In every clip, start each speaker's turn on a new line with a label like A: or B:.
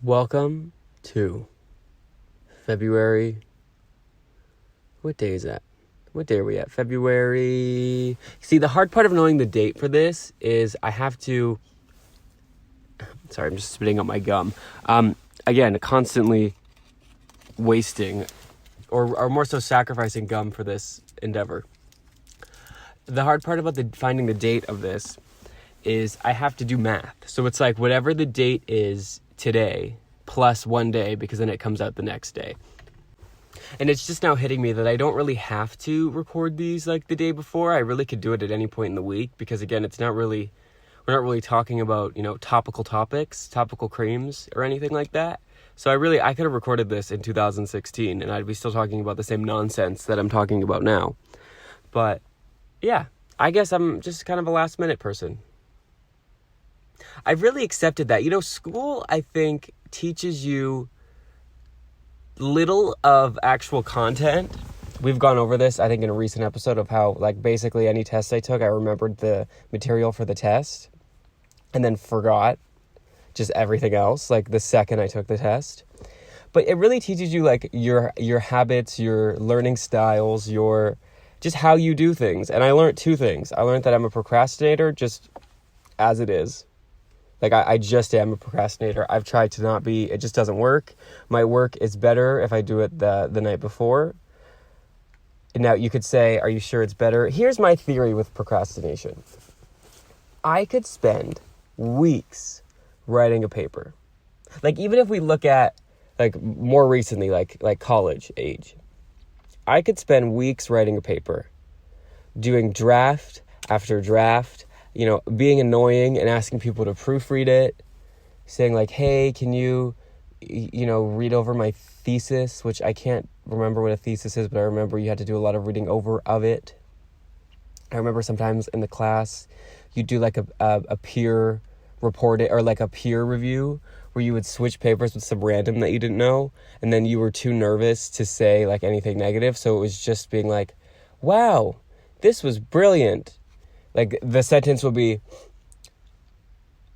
A: Welcome to February. What day is that? What day are we at? February. See, the hard part of knowing the date for this is I have to. Sorry, I'm just spitting out my gum. Again, constantly wasting or more so sacrificing gum for this endeavor. The hard part about finding the date of this is I have to do math. So it's like whatever the date is today plus 1 day, because then it comes out the next day. And it's just now hitting me that I don't really have to record these like the day before. I really could do it at any point in the week because, again, we're not really talking about, topical topics, topical creams or anything like that. So I could have recorded this in 2016 and I'd be still talking about the same nonsense that I'm talking about now. But yeah, I guess I'm just kind of a last minute person. I've really accepted that. School, I think, teaches you little of actual content. We've gone over this, I think, in a recent episode of how, basically any test I took, I remembered the material for the test and then forgot just everything else, the second I took the test. But it really teaches you, your habits, your learning styles, just how you do things. And I learned two things. I learned that I'm a procrastinator just as it is. I just am a procrastinator. I've tried to not be. It just doesn't work. My work is better if I do it the night before. And now you could say, are you sure it's better? Here's my theory with procrastination. I could spend weeks writing a paper. Even if we look at, more recently, college age. I could spend weeks writing a paper, doing draft after draft, being annoying and asking people to proofread it, saying hey, can you, read over my thesis, which I can't remember what a thesis is, but I remember you had to do a lot of reading over of it. I remember sometimes in the class, you'd do a peer report or a peer review where you would switch papers with some random that you didn't know, and then you were too nervous to say anything negative, so it was just being wow, this was brilliant. The sentence would be,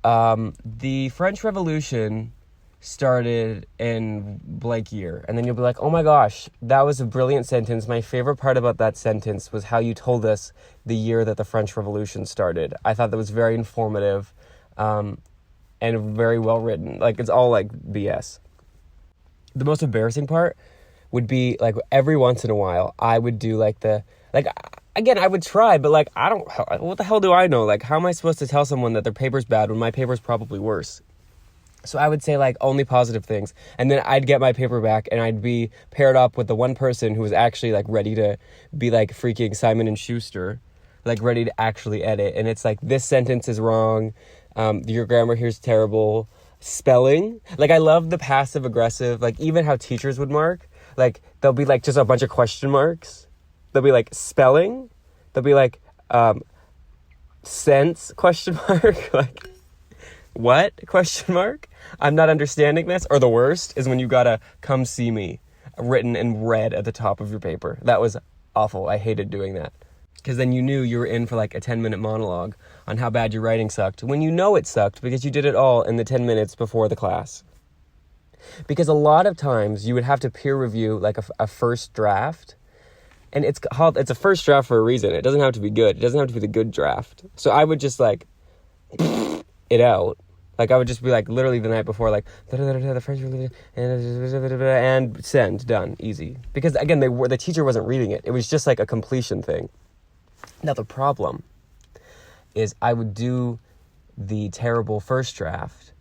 A: the French Revolution started in blank year. And then you'll be oh my gosh, that was a brilliant sentence. My favorite part about that sentence was how you told us the year that the French Revolution started. I thought that was very informative, and very well written. It's all BS. The most embarrassing part would be every once in a while, I would do again, I would try, but what the hell do I know? How am I supposed to tell someone that their paper's bad when my paper's probably worse? So I would say only positive things. And then I'd get my paper back and I'd be paired up with the one person who was actually ready to be freaking Simon and Schuster, ready to actually edit. And it's this sentence is wrong. Your grammar here's terrible. Spelling. I love the passive aggressive, even how teachers would mark. They'll be just a bunch of question marks. They'll be spelling. They'll be sense question mark. What question mark? I'm not understanding this. Or the worst is when you gotta come see me written in red at the top of your paper. That was awful. I hated doing that. Because then you knew you were in for a 10-minute monologue on how bad your writing sucked, when you know it sucked because you did it all in the 10 minutes before the class. Because a lot of times you would have to peer review a first draft. And it's a first draft for a reason. It doesn't have to be good. It doesn't have to be the good draft. So I would just it out. I would just be literally the night before the French and send, done, easy. Because again, the teacher wasn't reading it. It was just a completion thing. Now the problem is I would do the terrible first draft,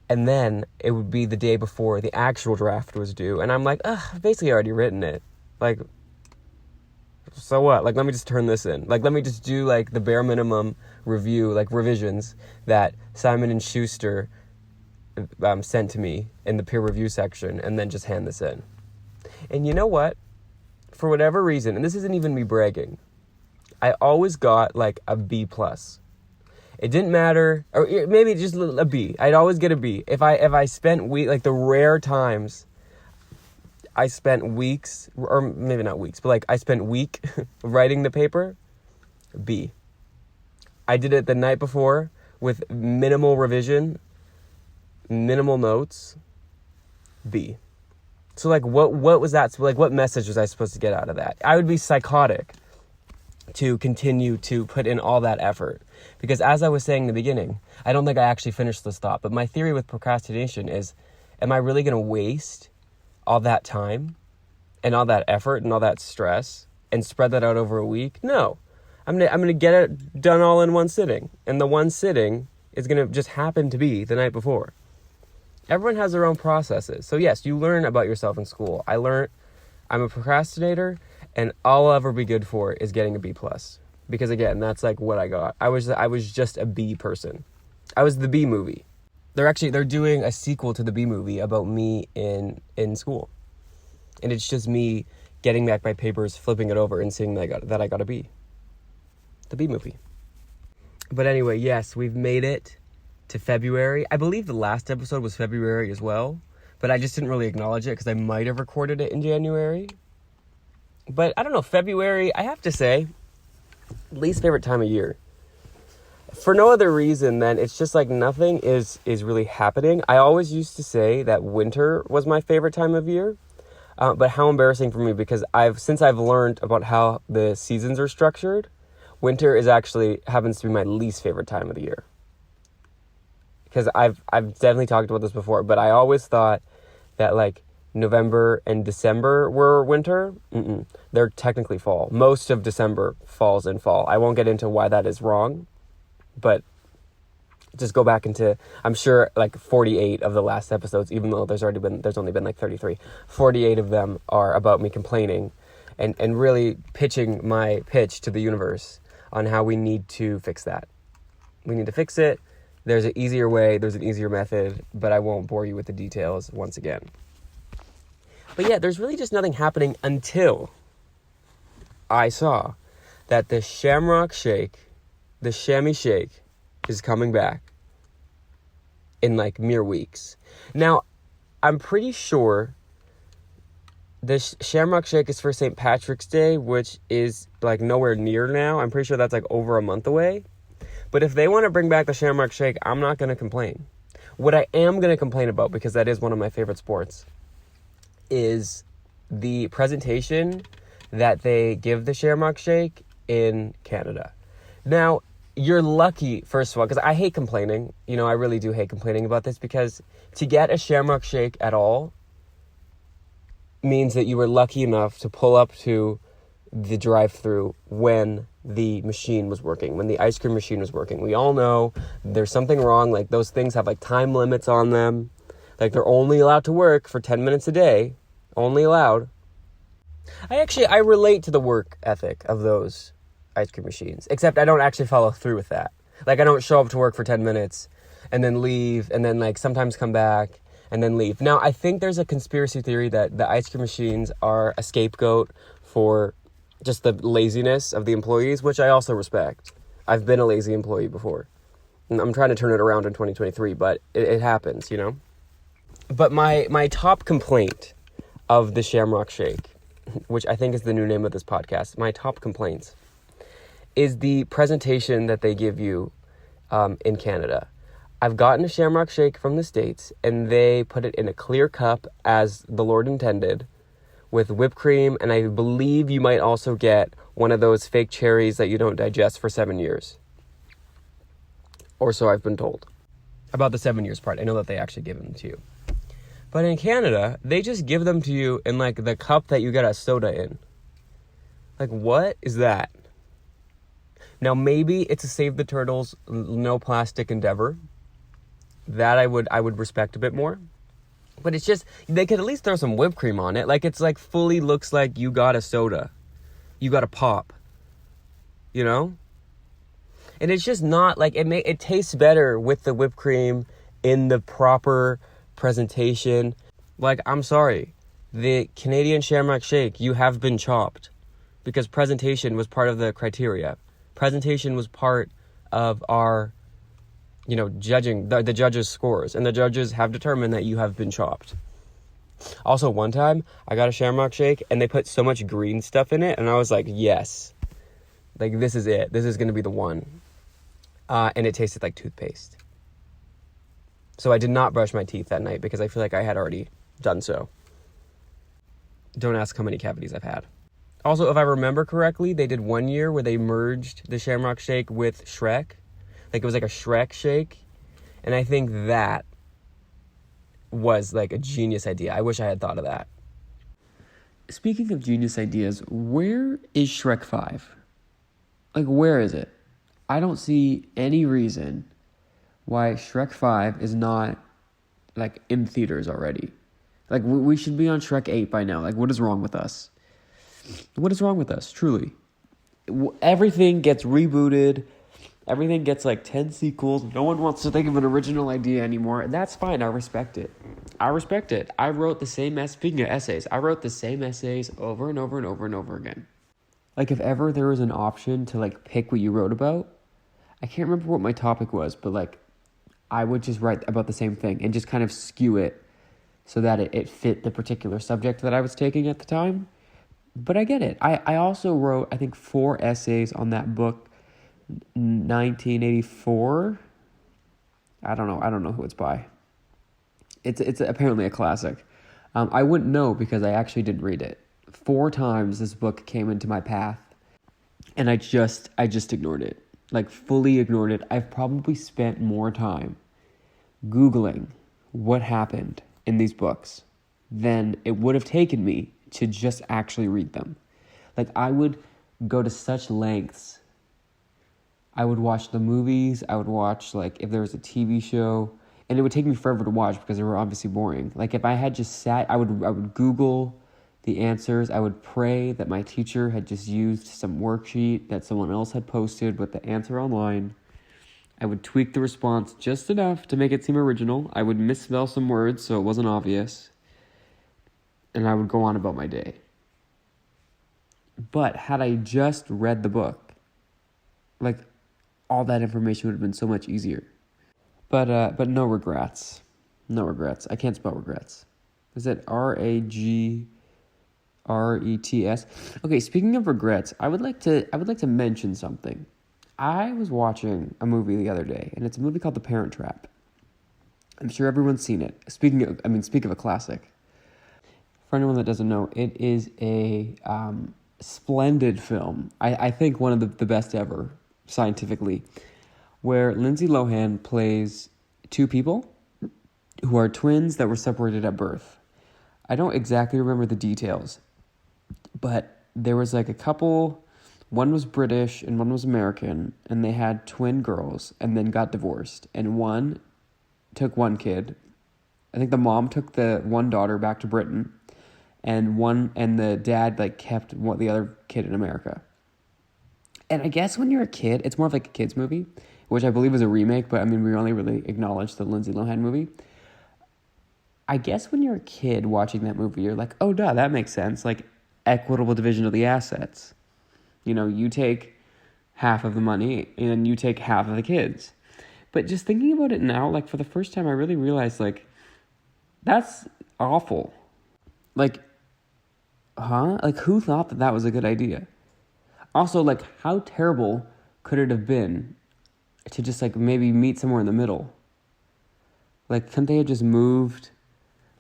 A: and then it would be the day before the actual draft was due, and I'm I've basically already written it. So what? Let me just turn this in. Let me just do the bare minimum review, revisions that Simon and Schuster sent to me in the peer review section, and then just hand this in. And you know what? For whatever reason, and this isn't even me bragging, I always got a B+. It didn't matter, or maybe just a B. I'd always get a B. If I spent the rare times I spent weeks, or maybe not weeks, but I spent week writing the paper, B. I did it the night before with minimal revision, minimal notes, B. So, like, what was that? Like, what message was I supposed to get out of that? I would be psychotic to continue to put in all that effort. Because as I was saying in the beginning, I don't think I actually finished this thought, but my theory with procrastination is, am I really going to waste all that time and all that effort and all that stress and spread that out over a week? No. I'm gonna get it done all in one sitting. And the one sitting is going to just happen to be the night before. Everyone has their own processes. So yes, you learn about yourself in school. I learned I'm a procrastinator, and all I'll ever be good for is getting a B+. Because again, that's like what I got. I was just a B person. I was the B movie. They're doing a sequel to the B movie about me in school. And it's just me getting back my papers, flipping it over, and seeing that I got a B. The B movie. But anyway, yes, we've made it to February. I believe the last episode was February as well, but I just didn't really acknowledge it because I might have recorded it in January. But I don't know, February, I have to say, least favorite time of year. For no other reason than it's just like nothing is really happening. I always used to say that winter was my favorite time of year, but how embarrassing for me, because since I've learned about how the seasons are structured, winter happens to be my least favorite time of the year. Because I've definitely talked about this before, but I always thought that like November and December were winter. They're technically fall. Most of December falls in fall. I won't get into why that is wrong, but just go back into, I'm sure like 48 of the last episodes, even though there's only been like 33, 48 of them are about me complaining and really pitching my pitch to the universe on how we need to fix that. We need to fix it. There's an easier way, there's an easier method, but I won't bore you with the details once again. But yeah, there's really just nothing happening until I saw that the Shamrock Shake, the Shammy Shake, is coming back in like mere weeks. Now, I'm pretty sure the Shamrock Shake is for St. Patrick's Day, which is like nowhere near now. I'm pretty sure that's like over a month away. But if they want to bring back the Shamrock Shake, I'm not going to complain. What I am going to complain about, because that is one of my favorite sports, is the presentation that they give the Shamrock Shake in Canada. Now, you're lucky, first of all, because I hate complaining. You know, I really do hate complaining about this, because to get a Shamrock Shake at all means that you were lucky enough to pull up to the drive-thru when the machine was working, when the ice cream machine was working. We all know there's something wrong. Like, those things have like time limits on them. Like, they're only allowed to work for 10 minutes a day. Only allowed. I relate to the work ethic of those ice cream machines, except I don't actually follow through with that. Like, I don't show up to work for 10 minutes and then leave, and then like sometimes come back and then leave. Now, I think there's a conspiracy theory that the ice cream machines are a scapegoat for just the laziness of the employees, which I also respect. I've been a lazy employee before. I'm trying to turn it around in 2023, but it happens, you know? But my top complaint of the Shamrock Shake, which I think is the new name of this podcast, my top complaints, is the presentation that they give you in Canada. I've gotten a Shamrock Shake from the States, and they put it in a clear cup as the Lord intended, with whipped cream, and I believe you might also get one of those fake cherries that you don't digest for 7 years. Or so I've been told. About the 7 years part, I know that they actually give them to you. But in Canada, they just give them to you in like the cup that you get a soda in. Like, what is that? Now, maybe it's a Save the Turtles, no plastic endeavor. That I would respect a bit more. But it's just, they could at least throw some whipped cream on it. Like, it's like fully looks like you got a soda. You got a pop. You know? And it's just not, like, it tastes better with the whipped cream in the proper presentation. Like, I'm sorry. The Canadian Shamrock Shake, you have been chopped. Because presentation was part of the criteria. Presentation was part of our, you know, judging, the judges' scores. And the judges have determined that you have been chopped. Also, one time, I got a Shamrock Shake, and they put so much green stuff in it, and I was like, yes. Like, this is it. This is going to be the one. And it tasted like toothpaste. So I did not brush my teeth that night because I feel like I had already done so. Don't ask how many cavities I've had. Also, if I remember correctly, they did one year where they merged the Shamrock Shake with Shrek. Like, it was like a Shrek shake. And I think that was like a genius idea. I wish I had thought of that. Speaking of genius ideas, where is Shrek 5? Like, where is it? I don't see any reason why Shrek 5 is not, like, in theaters already. Like, we should be on Shrek 8 by now. Like, what is wrong with us? What is wrong with us, truly? Everything gets rebooted. Everything gets, like, 10 sequels. No one wants to think of an original idea anymore. And that's fine. I respect it. I wrote the same, speaking of essays, I wrote the same essays over and over and over and over again. Like, if ever there was an option to, like, pick what you wrote about, I can't remember what my topic was, but, like, I would just write about the same thing and just kind of skew it so that it fit the particular subject that I was taking at the time. But I get it. I also wrote, I think, 4 essays on that book, 1984. I don't know who it's by. It's apparently a classic. I wouldn't know because I actually didn't read it. 4 times this book came into my path, and I just ignored it. Like, fully ignored it. I've probably spent more time Googling what happened in these books than it would have taken me to just actually read them. Like, I would go to such lengths. I would watch the movies. I would watch, like, if there was a TV show, and it would take me forever to watch because they were obviously boring. Like, if I had just sat, I would Google the answers. I would pray that my teacher had just used some worksheet that someone else had posted with the answer online. I would tweak the response just enough to make it seem original. I would misspell some words so it wasn't obvious. And I would go on about my day. But had I just read the book, like, all that information would have been so much easier. But no regrets. No regrets. I can't spell regrets. Is it Ragrets? Okay, speaking of regrets, I would like to mention something. I was watching a movie the other day, and it's a movie called The Parent Trap. I'm sure everyone's seen it. Speak of a classic. For anyone that doesn't know, it is a splendid film. I think one of the best ever, scientifically, where Lindsay Lohan plays 2 people who are twins that were separated at birth. I don't exactly remember the details, but there was like a couple, one was British and one was American, and they had twin girls and then got divorced. And one took one kid. I think the mom took the one daughter back to Britain, and the dad like kept the other kid in America. And I guess when you're a kid, it's more of like a kid's movie, which I believe was a remake, but I mean, we only really acknowledged the Lindsay Lohan movie. I guess when you're a kid watching that movie, you're like, oh, duh, that makes sense. Like, equitable division of the assets. You know, you take half of the money and you take half of the kids. But just thinking about it now, like, for the first time, I really realized, like, that's awful. Like, huh? Like, who thought that was a good idea? Also, like, how terrible could it have been to just, like, maybe meet somewhere in the middle? Like, couldn't they have just moved?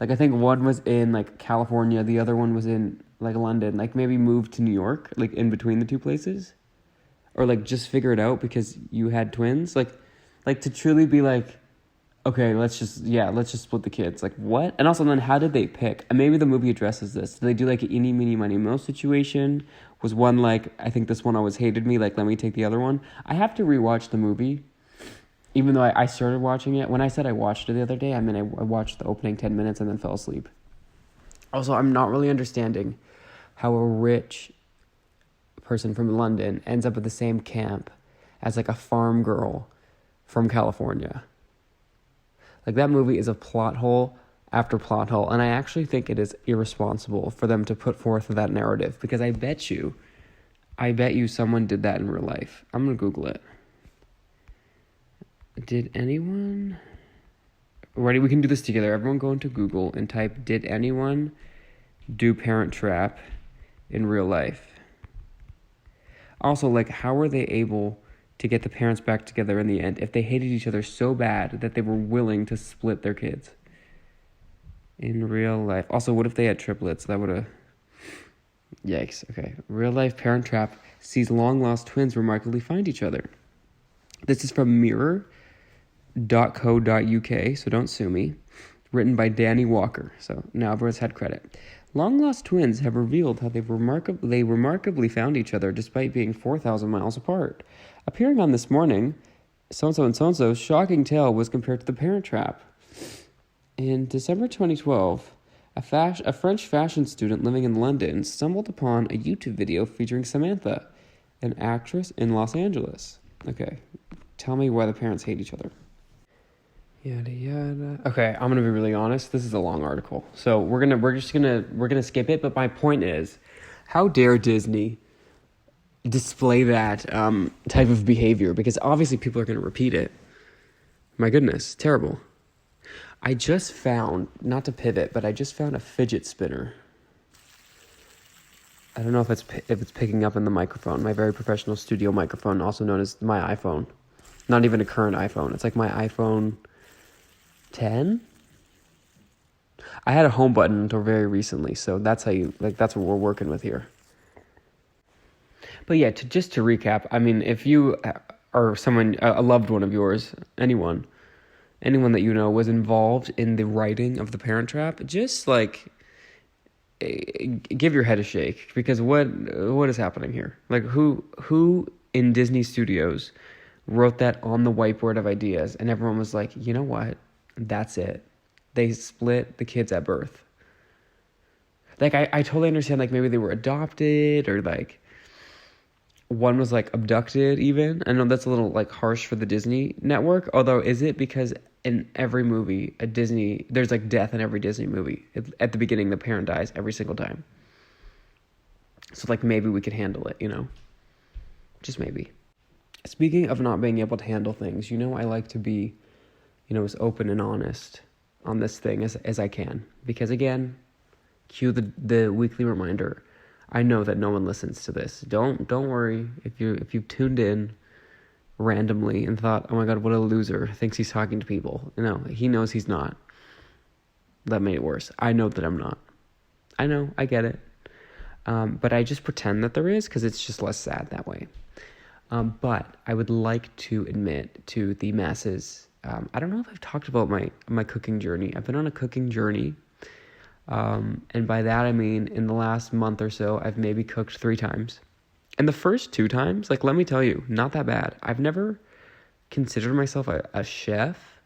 A: Like, I think one was in, like, California, the other one was in, like, London. Like, maybe moved to New York, like, in between the 2 places? Or, like, just figure it out because you had twins? Like to truly be like, okay, let's just split the kids. Like, what? And also, then, how did they pick? And maybe the movie addresses this. Did they do, like, an eeny, meeny, miny, moe situation? Was one, like, I think this one always hated me, like, let me take the other one? I have to rewatch the movie. Even though I started watching it, when I said I watched it the other day, I mean, I watched the opening 10 minutes and then fell asleep. Also, I'm not really understanding how a rich person from London ends up at the same camp as, like, a farm girl from California. Like, that movie is a plot hole after plot hole, and I actually think it is irresponsible for them to put forth that narrative, because I bet you someone did that in real life. I'm going to Google it. Did anyone... Ready? We can do this together. Everyone go into Google and type, did anyone do Parent Trap in real life? Also, like, how were they able to get the parents back together in the end if they hated each other so bad that they were willing to split their kids. In real life. Also, what if they had triplets? That would have... Yikes. Okay. Real life parent trap sees long lost twins remarkably find each other. This is from mirror.co.uk, so don't sue me. Written by Danny Walker. So now everyone's had credit. Long lost twins have revealed how they remarkably found each other despite being 4,000 miles apart. Appearing on This Morning, so-and-so and so-and-so's shocking tale was compared to The Parent Trap. In December 2012, a French fashion student living in London stumbled upon a YouTube video featuring Samantha, an actress in Los Angeles. Okay, tell me why the parents hate each other. Yada yada. Okay, I'm gonna be really honest. This is a long article, so we're gonna skip it. But my point is, how dare Disney display that type of behavior? Because obviously people are gonna repeat it. My goodness, terrible. I just found, not to pivot, but I just found a fidget spinner. I don't know if it's picking up in the microphone. My very professional studio microphone, also known as my iPhone. Not even a current iPhone. It's like my iPhone 10. I had a home button until very recently, so that's what we're working with here. But yeah, just to recap, I mean, if you are someone, a loved one of yours, anyone that you know was involved in the writing of The Parent Trap, just give your head a shake, because what is happening here? Like, who in Disney Studios wrote that on the whiteboard of ideas, and everyone was like, you know what? That's it. They split the kids at birth. Like, I totally understand, like, maybe they were adopted, or like one was like abducted even. I know that's a little like harsh for the Disney network, although is it? Because in every movie, there's like death in every Disney movie. At the beginning, the parent dies every single time. So like maybe we could handle it, you know? Just maybe. Speaking of not being able to handle things, you know, I like to be, you know, as open and honest on this thing as I can. Because again, cue the weekly reminder. I know that no one listens to this. Don't worry if you've tuned in randomly and thought, oh my god, what a loser, thinks he's talking to people. No, he knows he's not. That made it worse. I know that I'm not. I know, I get it. But I just pretend that there is, because it's just less sad that way. But I would like to admit to the masses, I don't know if I've talked about my cooking journey. I've been on a cooking journey. And by that I mean in the last month or so, I've maybe cooked 3 times. And the first 2 times, like, let me tell you, not that bad. I've never considered myself a chef,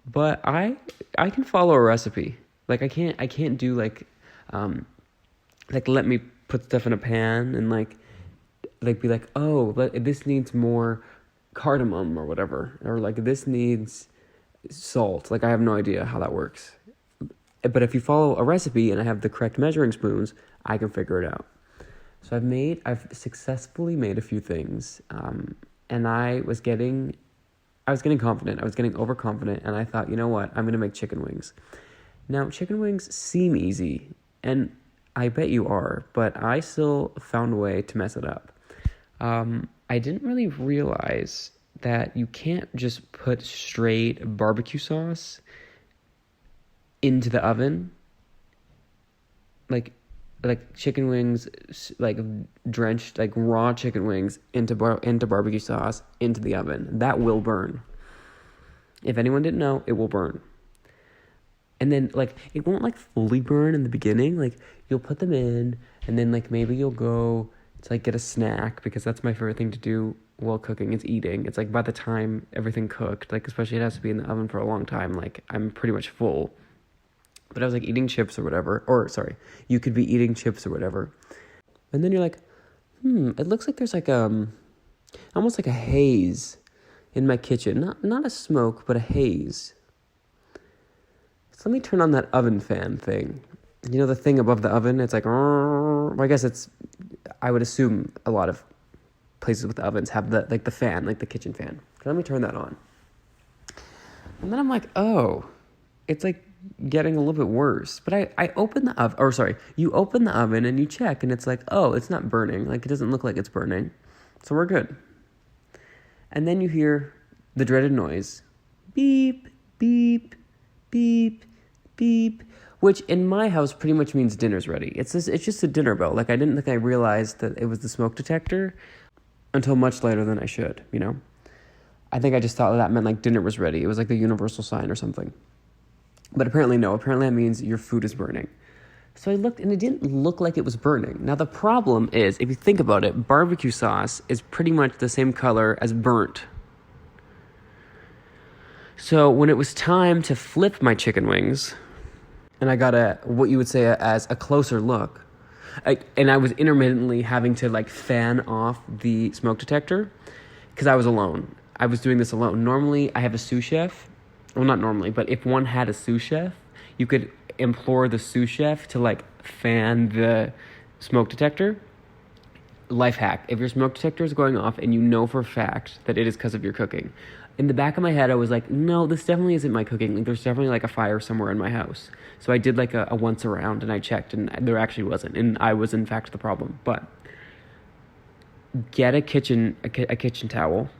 A: but I can follow a recipe. Like, I can't do like let me put stuff in a pan and like be like, oh, this needs more cardamom or whatever, or like this needs salt. Like, I have no idea how that works. But if you follow a recipe and I have the correct measuring spoons, I can figure it out. So I've successfully made a few things, and I was getting confident. I was getting overconfident, and I thought, you know what? I'm going to make chicken wings. Now, chicken wings seem easy, and I bet you are, but I still found a way to mess it up. I didn't really realize that you can't just put straight barbecue sauce into the oven, like chicken wings, like drenched, like raw chicken wings into barbecue sauce into the oven. That will burn. If anyone didn't know, it will burn. And then like it won't like fully burn in the beginning. Like you'll put them in, and then like maybe you'll go to like get a snack, because that's my favorite thing to do while cooking. It's eating. It's like by the time everything cooked, like especially it has to be in the oven for a long time, like I'm pretty much full. But I was like eating chips or whatever, you could be eating chips or whatever. And then you're like, it looks like there's like almost like a haze in my kitchen. Not a smoke, but a haze. So let me turn on that oven fan thing. You know, the thing above the oven, it's like, I guess I would assume a lot of places with ovens have the fan, like the kitchen fan. So let me turn that on. And then I'm like, oh, it's like getting a little bit worse. But I open the oven, you open the oven and you check, and it's like, oh, it's not burning. Like, it doesn't look like it's burning. So we're good. And then you hear the dreaded noise. Beep, beep, beep, beep. Which in my house pretty much means dinner's ready. It's just a dinner bell. Like, I didn't think I realized that it was the smoke detector until much later than I should, you know? I think I just thought that meant like dinner was ready. It was like the universal sign or something. But apparently no. Apparently that means your food is burning. So I looked, and it didn't look like it was burning. Now the problem is, if you think about it, barbecue sauce is pretty much the same color as burnt. So when it was time to flip my chicken wings, and I got what you would say as a closer look, and I was intermittently having to like fan off the smoke detector because I was alone. I was doing this alone. Normally, I have a sous chef. Well, not normally, but if one had a sous chef, you could implore the sous chef to like fan the smoke detector. Life hack: if your smoke detector is going off and you know for a fact that it is because of your cooking, in the back of my head, I was like, no, this definitely isn't my cooking. Like, there's definitely like a fire somewhere in my house. So I did like a once around, and I checked, and there actually wasn't, and I was in fact the problem. But get a kitchen towel.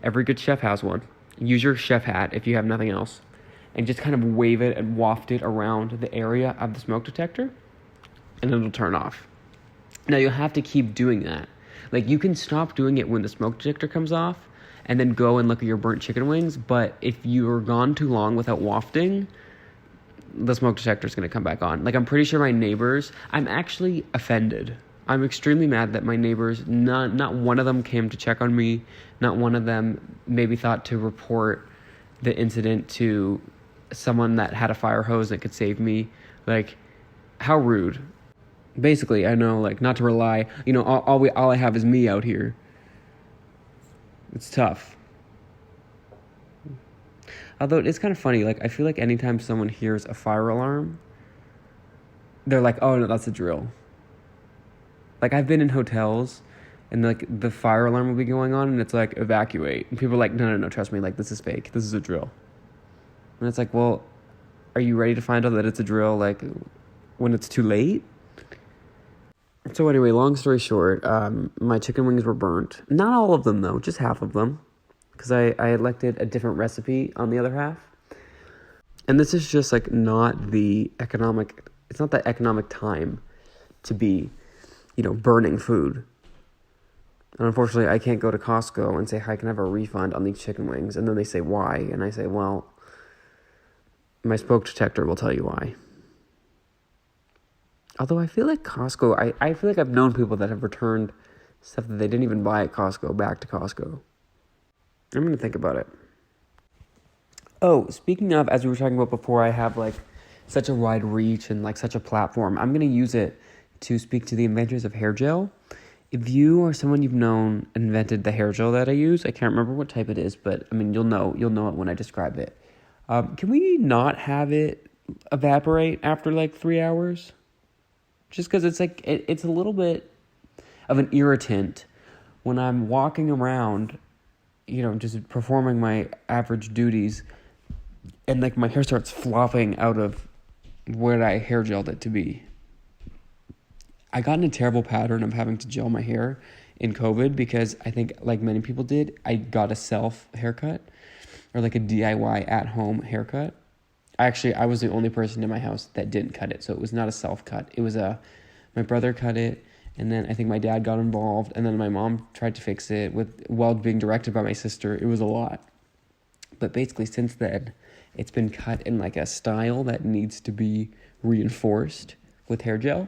A: Every good chef has one. Use your chef hat if you have nothing else, and just kind of wave it and waft it around the area of the smoke detector, and it'll turn off. Now you'll have to keep doing that. Like, you can stop doing it when the smoke detector comes off, and then go and look at your burnt chicken wings. But if you're gone too long without wafting, the smoke detector is going to come back on. Like, I'm pretty sure my neighbors, I'm actually offended. I'm extremely mad that my neighbors, not one of them came to check on me. Not one of them maybe thought to report the incident to someone that had a fire hose that could save me. Like, how rude. Basically, I know, like, not to rely, you know, all I have is me out here. It's tough. Although it's kind of funny, like, I feel like anytime someone hears a fire alarm, they're like, oh no, that's a drill. Like, I've been in hotels, and like the fire alarm will be going on, and it's like, evacuate. And people are like, no, trust me, like, this is fake. This is a drill. And it's like, well, are you ready to find out that it's a drill, like, when it's too late? So anyway, long story short, my chicken wings were burnt. Not all of them, though, just half of them. Because I elected a different recipe on the other half. And this is just, like, not the economic time to be, you know, burning food. And unfortunately, I can't go to Costco and say, hi, can I have a refund on these chicken wings? And then they say, why? And I say, well, my smoke detector will tell you why. Although I feel like Costco, I feel like I've known people that have returned stuff that they didn't even buy at Costco back to Costco. I'm going to think about it. Oh, speaking of, as we were talking about before, I have like such a wide reach and like such a platform. I'm going to use it to speak to the inventors of hair gel. If you or someone you've known invented the hair gel that I use, I can't remember what type it is, but I mean, you'll know it when I describe it. Can we not have it evaporate after like 3 hours? Just because it's like, it's a little bit of an irritant when I'm walking around, you know, just performing my average duties, and like my hair starts flopping out of where I hair gelled it to be. I got in a terrible pattern of having to gel my hair in COVID because I think, like many people did, I got a self haircut or like a DIY at-home haircut. I was the only person in my house that didn't cut it, so it was not a self-cut. It was my brother cut it, and then I think my dad got involved, and then my mom tried to fix it while being directed by my sister. It was a lot. But basically, since then, it's been cut in like a style that needs to be reinforced with hair gel.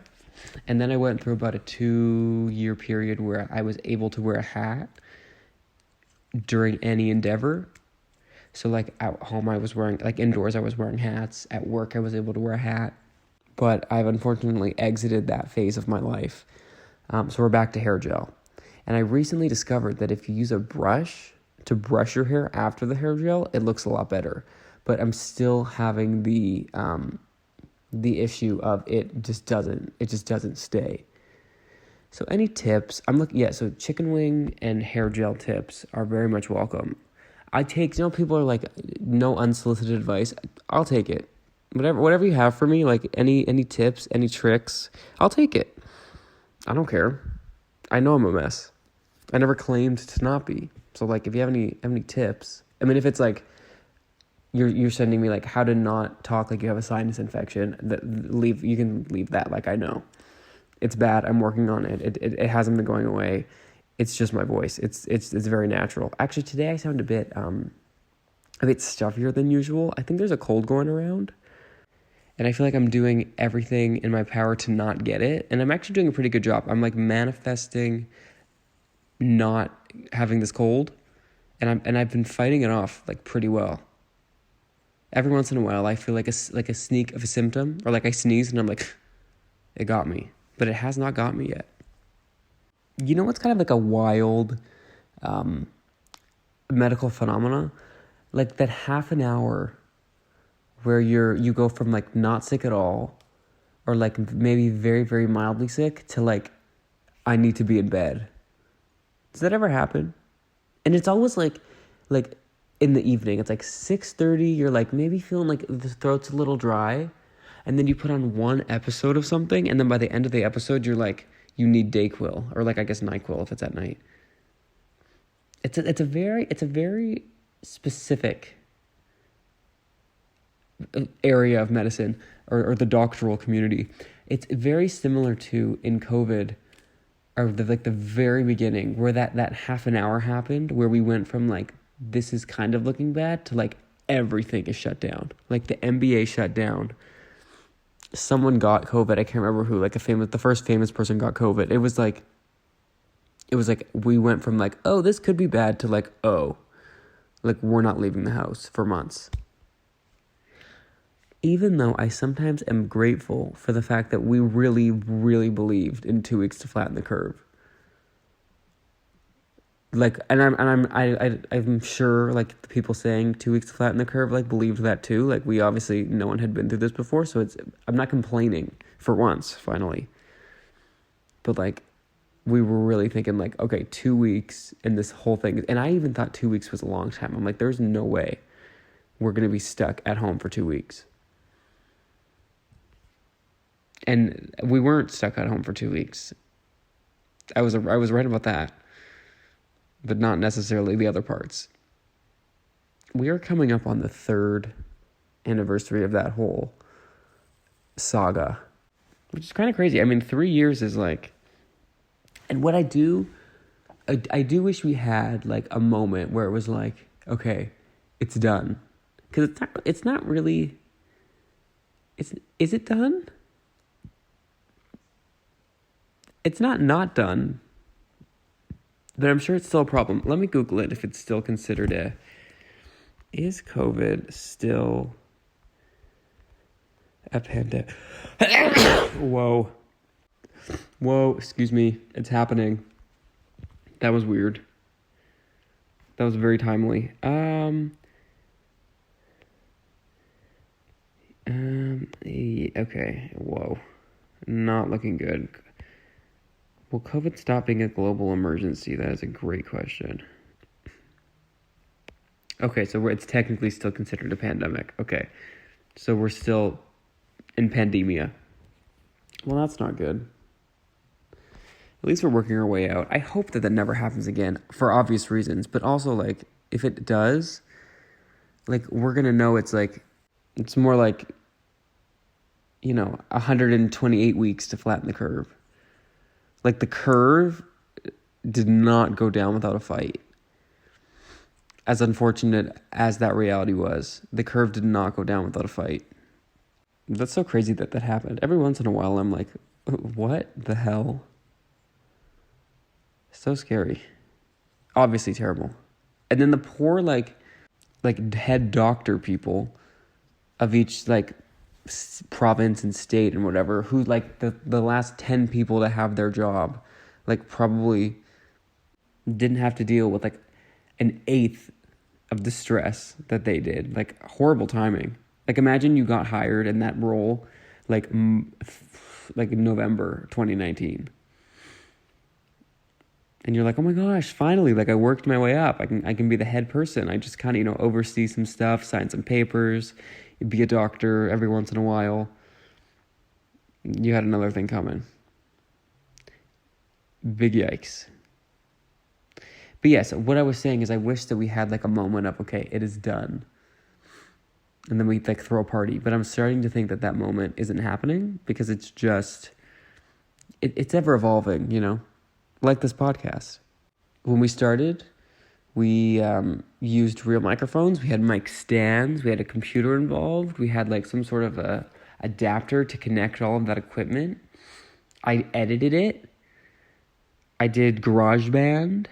A: And then I went through about a 2-year period where I was able to wear a hat during any endeavor. So like at home I was wearing, like indoors I was wearing hats. At work I was able to wear a hat. But I've unfortunately exited that phase of my life. So we're back to hair gel. And I recently discovered that if you use a brush to brush your hair after the hair gel, it looks a lot better. But I'm still having the issue of it just doesn't stay. So any tips? So chicken wing and hair gel tips are very much welcome. I take, people are like, no unsolicited advice. I'll take it. Whatever you have for me, like any tips, any tricks, I'll take it. I don't care. I know I'm a mess. I never claimed to not be. So like, if you have any tips, I mean, if it's like you're sending me like how to not talk like you have a sinus infection, you can leave that. Like, I know it's bad. I'm working on it. It hasn't been going away. It's just my voice. It's very natural. Actually, today I sound a bit stuffier than usual. I think there's a cold going around, and I feel like I'm doing everything in my power to not get it. And I'm actually doing a pretty good job. I'm like manifesting not having this cold, and I've been fighting it off like pretty well. Every once in a while, I feel like a sneak of a symptom, or like I sneeze and I'm like, it got me, but it has not got me yet. You know what's kind of like a wild medical phenomena? Like that half an hour where you go from like not sick at all, or like maybe very, very mildly sick, to like, I need to be in bed. Does that ever happen? And it's always like in the evening. It's like 6:30. You're like maybe feeling like the throat's a little dry, and then you put on one episode of something, and then by the end of the episode, you're like, you need Dayquil, or like I guess NyQuil if it's at night. It's a very specific area of medicine, or the doctoral community. It's very similar to in COVID, or the very beginning, where that half an hour happened, where we went from like, this is kind of looking bad, to like everything is shut down. Like the NBA shut down. Someone got COVID. I can't remember who. Like the first famous person got COVID. It was like we went from like, oh, this could be bad, to like, oh, like we're not leaving the house for months. Even though I sometimes am grateful for the fact that we really, really believed in 2 weeks to flatten the curve. Like, I'm sure like the people saying 2 weeks to flatten the curve like believed that too. Like, we obviously, no one had been through this before, so I'm not complaining for once, finally. But like, we were really thinking like, okay, 2 weeks and this whole thing, and I even thought 2 weeks was a long time. I'm like, there's no way we're gonna be stuck at home for 2 weeks. And we weren't stuck at home for 2 weeks. I was right about that, but not necessarily the other parts. We are coming up on the 3rd anniversary of that whole saga, which is kind of crazy. I mean, 3 years is like, and what I do wish we had like a moment where it was like, okay, it's done. Because it's not really, is it done? It's not done, but I'm sure it's still a problem. Let me Google it if it's still considered is COVID still a pandemic? Whoa, excuse me. It's happening. That was weird. That was very timely. Okay, whoa. Not looking good. Will COVID stop being a global emergency? That is a great question. Okay, so it's technically still considered a pandemic. Okay, so we're still in pandemia. Well, that's not good. At least we're working our way out. I hope that never happens again for obvious reasons, but also, like, if it does, like, we're going to know it's more like, 128 weeks to flatten the curve. Like, the curve did not go down without a fight. As unfortunate as that reality was, the curve did not go down without a fight. That's so crazy that happened. Every once in a while, I'm like, what the hell? So scary. Obviously terrible. And then the poor, like head doctor people of each, province and state and whatever, who, the last 10 people to have their job, probably didn't have to deal with, an eighth of the stress that they did. Horrible timing. Imagine you got hired in that role, in November 2019. And you're like, oh my gosh, finally, I worked my way up. I can be the head person. I just kind of, oversee some stuff, sign some papers, be a doctor every once in a while. You had another thing coming. Big yikes. But yes, what I was saying is I wish that we had like a moment of, okay, it is done. And then we like throw a party. But I'm starting to think that that moment isn't happening because it's just, it's ever evolving, like this podcast. When we started, we used real microphones. We had mic stands. We had a computer involved. We had like some sort of a adapter to connect all of that equipment. I edited it. I did GarageBand.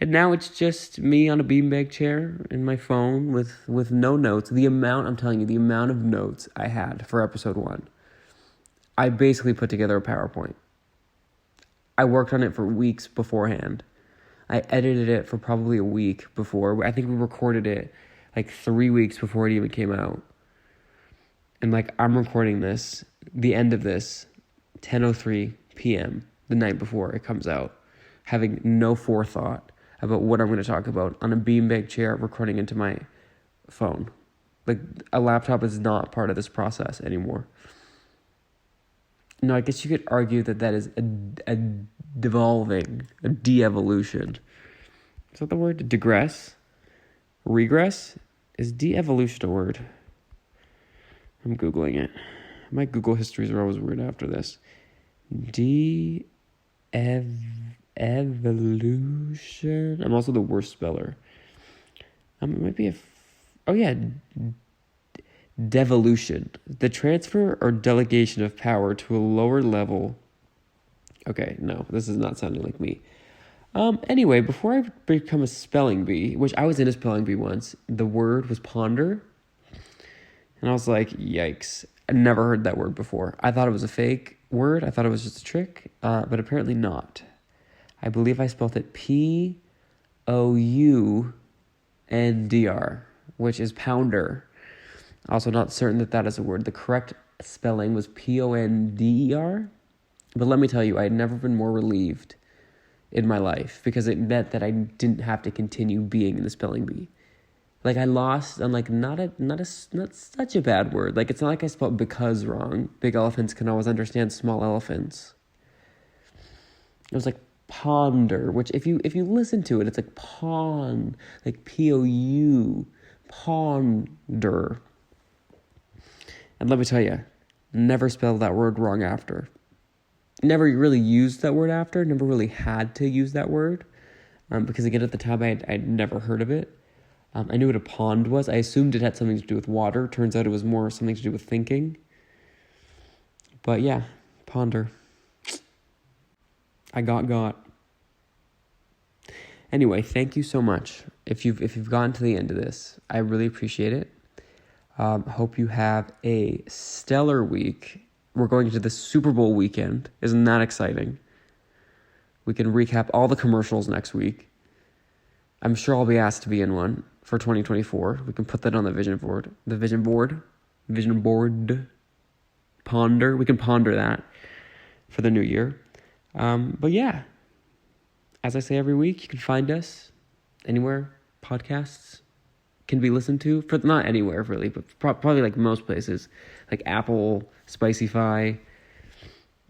A: And now it's just me on a beanbag chair and my phone with no notes. I'm telling you, the amount of notes I had for episode 1. I basically put together a PowerPoint. I worked on it for weeks beforehand. I edited it for probably a week before. I think we recorded it like 3 weeks before it even came out. And like I'm recording this, the end of this, 10:03 p.m., the night before it comes out, having no forethought about what I'm going to talk about on a beanbag chair recording into my phone. Like a laptop is not part of this process anymore. No, I guess you could argue that is a devolving, a de-evolution. Is that the word? Digress? Regress? Is de-evolution a word? I'm Googling it. My Google histories are always weird after this. Evolution. I'm also the worst speller. It might be devolution. The transfer or delegation of power to a lower level. Okay, no, this is not sounding like me. Anyway, before I become a spelling bee, which I was in a spelling bee once, the word was ponder. And I was like, yikes. I never heard that word before. I thought it was a fake word. I thought it was just a trick, but apparently not. I believe I spelled it P-O-U-N-D-R, which is pounder. Also not certain that is a word. The correct spelling was P-O-N-D-E-R. But let me tell you, I had never been more relieved in my life because it meant that I didn't have to continue being in the spelling bee. Like I lost on like not such a bad word. Like it's not like I spelled because wrong. Big elephants can always understand small elephants. It was like ponder, which if you listen to it, it's like pawn, like P-O-U, ponder. And let me tell you, never spelled that word wrong after. Never really used that word after. Never really had to use that word. Because again, at the time, I'd never heard of it. I knew what a pond was. I assumed it had something to do with water. Turns out it was more something to do with thinking. But yeah, ponder. I got. Anyway, thank you so much. If you've gotten to the end of this, I really appreciate it. Hope you have a stellar week. We're going into the Super Bowl weekend. Isn't that exciting? We can recap all the commercials next week. I'm sure I'll be asked to be in one for 2024. We can put that on the vision board. Ponder. We can ponder that for the new year. But yeah, as I say every week, you can find us anywhere podcasts can be listened to. For not anywhere really, but probably like most places, like Apple, Spicify,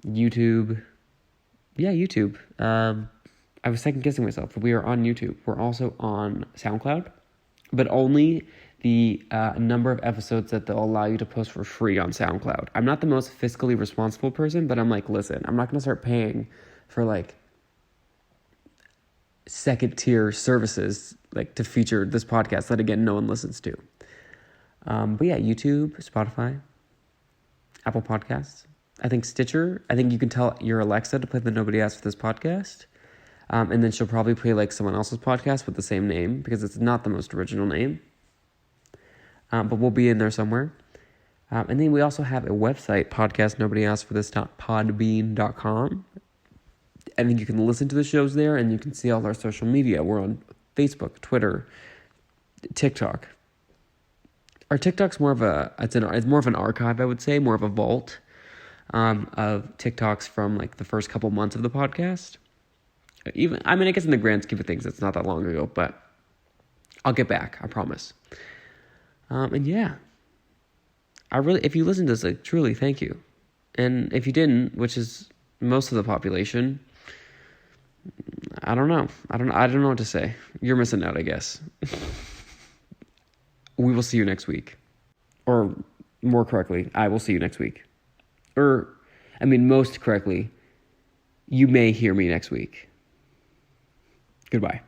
A: YouTube. Yeah, YouTube. I was second guessing myself, but we are on YouTube. We're also on SoundCloud, but only the number of episodes that they'll allow you to post for free on SoundCloud. I'm not the most fiscally responsible person, but I'm like, listen, I'm not going to start paying for like second tier services like to feature this podcast that again no one listens to. But yeah, YouTube, Spotify, Apple Podcasts. I think Stitcher. I think you can tell your Alexa to play the Nobody Asked for This podcast. And then she'll probably play like someone else's podcast with the same name because it's not the most original name. But we'll be in there somewhere. And then we also have a website, podcastnobodyaskforthis.podbean.com. I think you can listen to the shows there and you can see all our social media. We're on Facebook, Twitter, TikTok. Our TikTok's more of it's more of an archive, I would say, more of a vault of TikToks from like the first couple months of the podcast. I guess in the grand scheme of things, it's not that long ago, but I'll get back, I promise. And yeah, if you listen to this, like, truly, thank you. And if you didn't, which is most of the population, I don't know. I don't know what to say. You're missing out, I guess. We will see you next week. Or more correctly, I will see you next week. Most correctly, you may hear me next week. Goodbye.